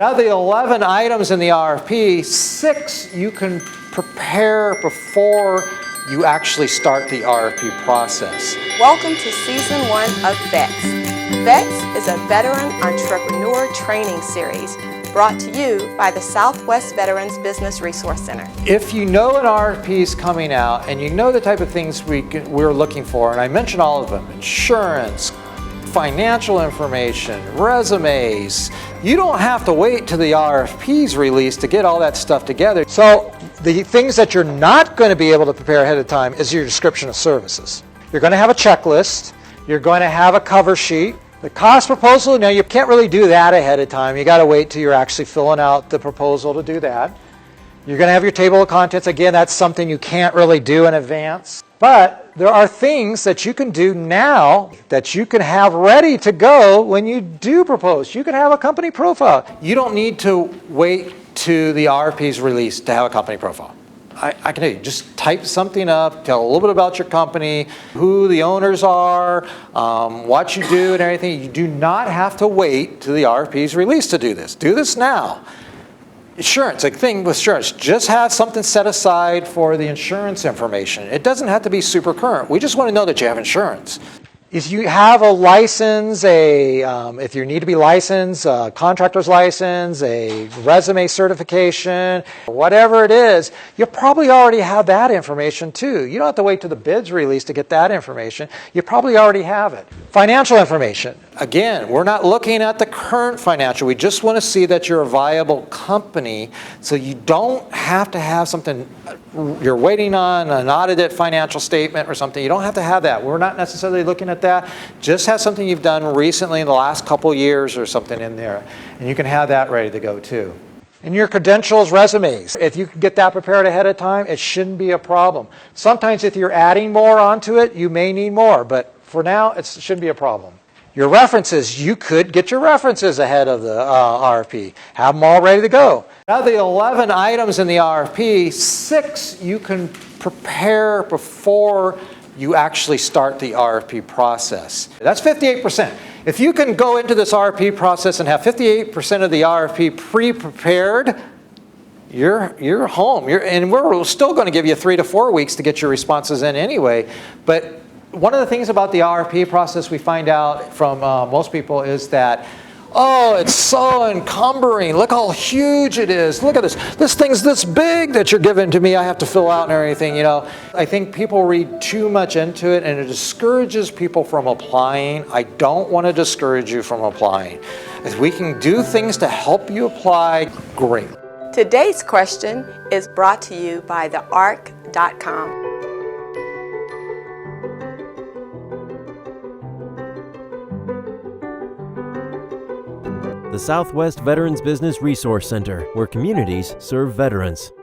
Out of the 11 items in the RFP, 6 you can prepare before you actually start the RFP process. Welcome to Season 1 of VETS. VETS is a Veteran Entrepreneur Training Series brought to you by the Southwest Veterans Business Resource Center. If you know an RFP is coming out and you know the type of things we're looking for, and I mentioned all of them, insurance, financial information, resumes, you don't have to wait till the RFP's released to get all that stuff together. So the things that you're not going to be able to prepare ahead of time is your description of services. You're going to have a checklist. You're going to have a cover sheet. The cost proposal, now you can't really do that ahead of time. You got to wait till you're actually filling out the proposal to do that. You're going to have your table of contents. Again, that's something you can't really do in advance. But there are things that you can do now that you can have ready to go when you do propose. You can have a company profile. You don't need to wait to the RFP's release to have a company profile. I can tell you, just type something up, tell a little bit about your company, who the owners are, what you do and everything. You do not have to wait to the RFP's release to do this. Do this now. Insurance, a thing with insurance, just have something set aside for the insurance information. It doesn't have to be super current. We just want to know that you have insurance. If you have a license, if you need to be licensed, a contractor's license, a resume certification, whatever it is, you probably already have that information too. You don't have to wait till the bid's released to get that information. You probably already have it. Financial information. Again, we're not looking at the current financial. We just want to see that you're a viable company, so you don't have to have something you're waiting on, an audited financial statement or something. You don't have to have that. We're not necessarily looking at that. Just have something you've done recently in the last couple years or something in there, and you can have that ready to go too. And your credentials, resumes, if you can get that prepared ahead of time, it shouldn't be a problem. Sometimes if you're adding more onto it, you may need more, but for now, it shouldn't be a problem. Your references, you could get your references ahead of the RFP. Have them all ready to go. Out of the 11 items in the RFP, 6 you can prepare before you actually start the RFP process. That's 58%. If you can go into this RFP process and have 58% of the RFP pre-prepared, you're home. And we're still going to give you 3 to 4 weeks to get your responses in anyway. But one of the things about the RFP process we find out from most people is that, oh, it's so encumbering. Look how huge it is. Look at this. This thing's this big that you're giving to me. I have to fill out and everything, you know. I think people read too much into it and it discourages people from applying. I don't want to discourage you from applying. If we can do things to help you apply, great. Today's question is brought to you by thearc.com. The Southwest Veterans Business Resource Center, where communities serve veterans.